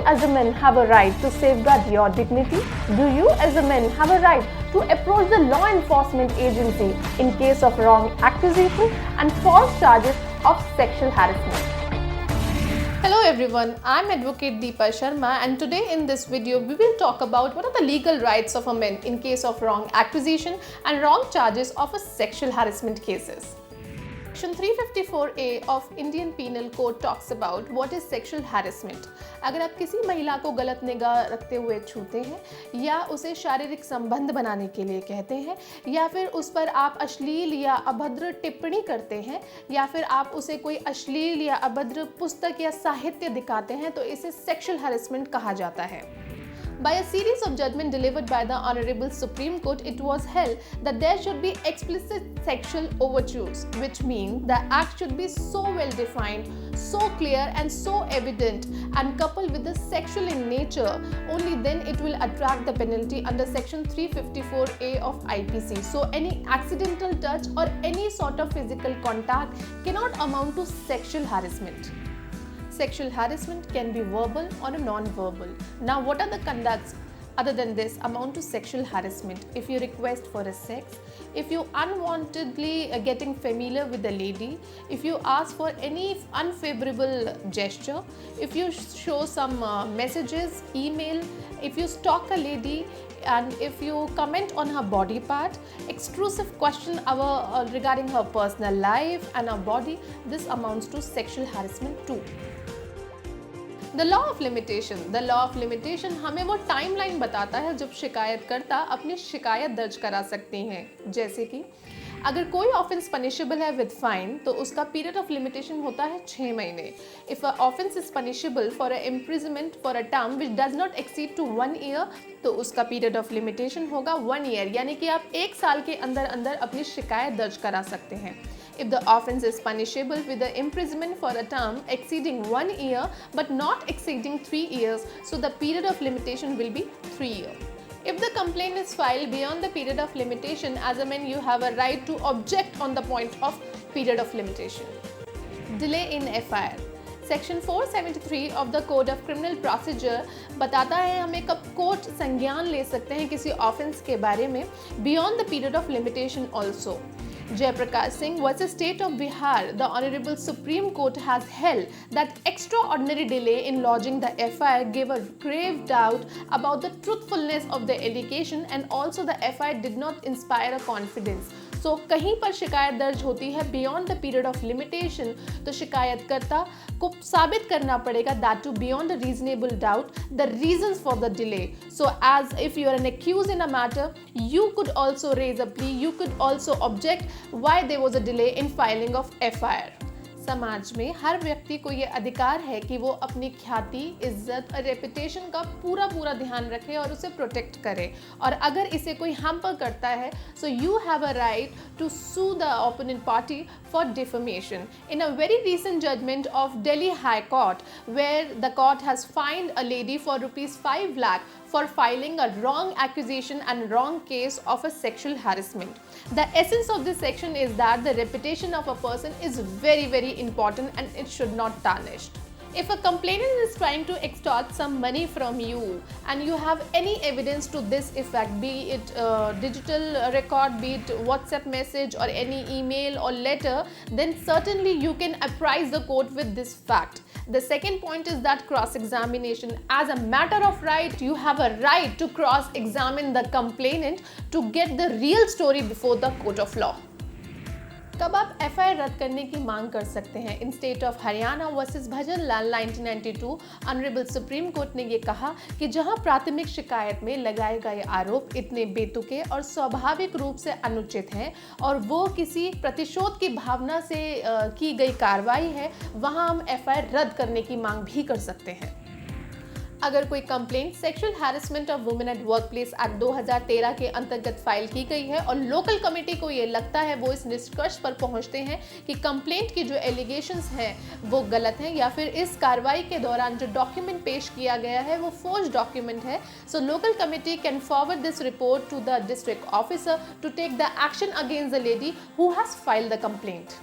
as a man have a right to safeguard your dignity? Do you as a man have a right to approach the law enforcement agency in case of wrong accusation and false charges of sexual harassment? Hello everyone, I'm Advocate Deepa Sharma, and today in this video we will talk about what are the legal rights of a man in case of wrong accusation and wrong charges of a sexual harassment cases. Section 354A of Indian Penal Code talks about what is sexual harassment. अगर आप किसी महिला को गलत निगाह रखते हुए छूते हैं या उसे शारीरिक संबंध बनाने के लिए कहते हैं या फिर उस पर आप अश्लील या अभद्र टिप्पणी करते हैं या फिर आप उसे कोई अश्लील या अभद्र पुस्तक या साहित्य दिखाते हैं तो इसे सेक्सुअल हैरेसमेंट कहा जाता है. By a series of judgment delivered by the Honorable Supreme Court, it was held that there should be explicit sexual overtures, which means the act should be so well defined, so clear and so evident and coupled with the sexual in nature, only then it will attract the penalty under section 354A of IPC. So any accidental touch or any sort of physical contact cannot amount to sexual harassment. Sexual harassment can be verbal or non-verbal. Now, what are the conducts other than this amount to sexual harassment? If you request for a sex, if you unwantedly getting familiar with the lady, if you ask for any unfavorable gesture, if you show some messages, email, if you stalk a lady, and if you comment on her body part, extrusive question regarding her personal life and her body, this amounts to sexual harassment too. The law of limitation हमें वो timeline बताता है जब शिकायतकर्ता अपनी शिकायत दर्ज करा सकते हैं. जैसे कि अगर कोई ऑफेंस पनिशेबल है विद फाइन तो उसका पीरियड ऑफ लिमिटेशन होता है 6 महीने. If a offence is punishable for a imprisonment for a term which does not exceed to 1 year तो उसका पीरियड ऑफ लिमिटेशन होगा 1 ईयर, यानी कि आप 1 साल के अंदर अंदर अपनी शिकायत दर्ज करा सकते हैं. If the offence is punishable with the imprisonment for a term exceeding 1 year but not exceeding 3 years, so the period of limitation will be 3 years. If the complaint is filed beyond the period of limitation, as a man you have a right to object on the point of period of limitation. Delay in FIR. Section 473 of the code of criminal procedure बताता है हमें कब court संज्ञान ले सकते हैं किसी offence के बारे में beyond the period of limitation also. Jayaprakash Singh versus State of Bihar, the Honorable Supreme Court has held that extraordinary delay in lodging the FIR gave a grave doubt about the truthfulness of the allegation and also the FIR did not inspire a confidence. So, कहीं पर शिकायत दर्ज होती है beyond the period of limitation तो शिकायतकर्ता को साबित करना पड़ेगा that to beyond a reasonable doubt the reasons for the delay. So as if you are an accused in a matter, you could also raise a plea, you could also object why there was a delay in filing of FIR. समाज में हर व्यक्ति को ये अधिकार है कि वो अपनी ख्याति, इज्जत और रेपुटेशन का पूरा ध्यान रखे और उसे प्रोटेक्ट करे. और अगर इसे कोई हैम्पर करता है so you have a right to sue the opponent party for defamation. In a very recent judgement of Delhi high court where the court has find a lady for ₹5 lakh for filing a wrong accusation and wrong case of a sexual harassment. The essence of this section is that the reputation of a person is very important and it should not tarnish. If a complainant is trying to extort some money from you and you have any evidence to this effect, be it digital record, be it WhatsApp message or any email or letter, then certainly you can apprise the court with this fact. The second point is that cross-examination. As a matter of right, you have a right to cross-examine the complainant to get the real story before the court of law. कब आप FIR रद्द करने की मांग कर सकते हैं? इन state of Haryana versus bhajan Lal 1992 honourable supreme court ने ये कहा कि जहां प्राथमिक शिकायत में लगाए गए आरोप इतने बेतुके और स्वाभाविक रूप से अनुचित हैं और वो किसी प्रतिशोध की भावना से की गई कार्रवाई है, वहां हम FIR रद्द करने की मांग भी कर सकते हैं. अगर कोई complaint sexual harassment of women at work place act 2013 के अंतर्गत फाइल की गई है और लोकल कमेटी को ये लगता है वो इस निष्कर्ष पर पहुंचते हैं कि कंप्लेंट की जो एलिगेशंस हैं वो गलत हैं या फिर इस कार्रवाई के दौरान जो डॉक्यूमेंट पेश किया गया है वो फोर्ज डॉक्यूमेंट है, so local committee can forward this report to the district officer to take the action against the lady who has filed the complaint.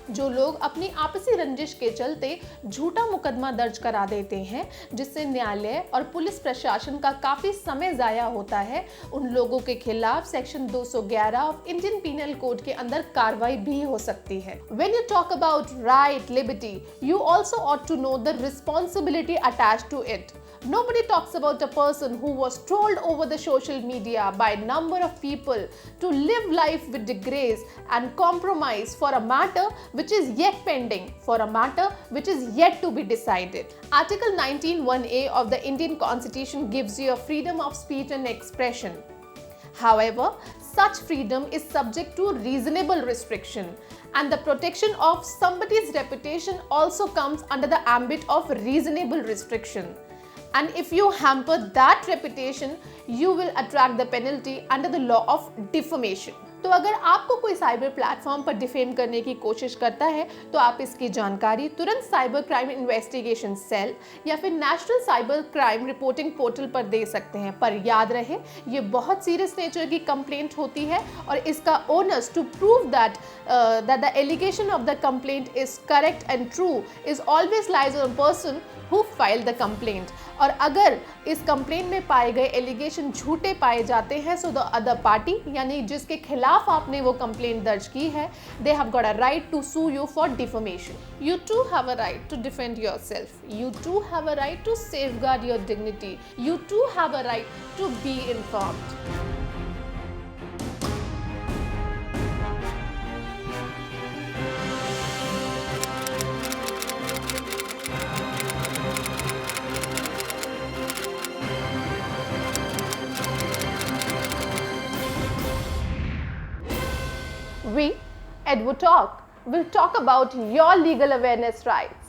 जो लोग अपनी आपसी रंजिश के चलते झूठा मुकदमा दर्ज करा देते हैं, जिससे न्यायालय और पुलिस प्रशासन का काफी समय जाया होता है, उन लोगों के खिलाफ section 211 of Indian penal code के अंदर कार्रवाई भी हो सकती है। When you talk about right, liberty, you also ought to know the responsibility attached to it. Nobody talks about a person who was trolled over the social media by a number of people to live life with disgrace and compromise for a matter which is yet pending, for a matter which is yet to be decided. Article 19(1)(a) of the Indian Constitution gives you a freedom of speech and expression. However, such freedom is subject to reasonable restriction, and the protection of somebody's reputation also comes under the ambit of reasonable restriction. And if you hamper that reputation, you will attract the penalty under the law of defamation. तो अगर आपको कोई cyber platform पर defame करने की कोशिश करता है तो आप इसकी जानकारी तुरंत साइबर क्राइम इन्वेस्टिगेशन सेल या फिर national cyber crime reporting portal पर दे सकते हैं। पर याद रहे, ये बहुत सीरियस नेचर की कंप्लेंट होती है और इसका onus to prove that the allegation of the complaint is correct and true is always lies on person who filed the complaint. और अगर इस कंप्लेंट में पाए गए एलिगेशन झूठे पाए जाते हैं, सो द अदर पार्टी यानी जिसके खिलाफ आपने वो कंप्लेंट दर्ज की है, they have got a right to sue you for defamation. You too have a right to defend yourself, you too have a right to safeguard your dignity, you too have a right to be informed. We, EdvoTalk, will talk about your legal awareness rights.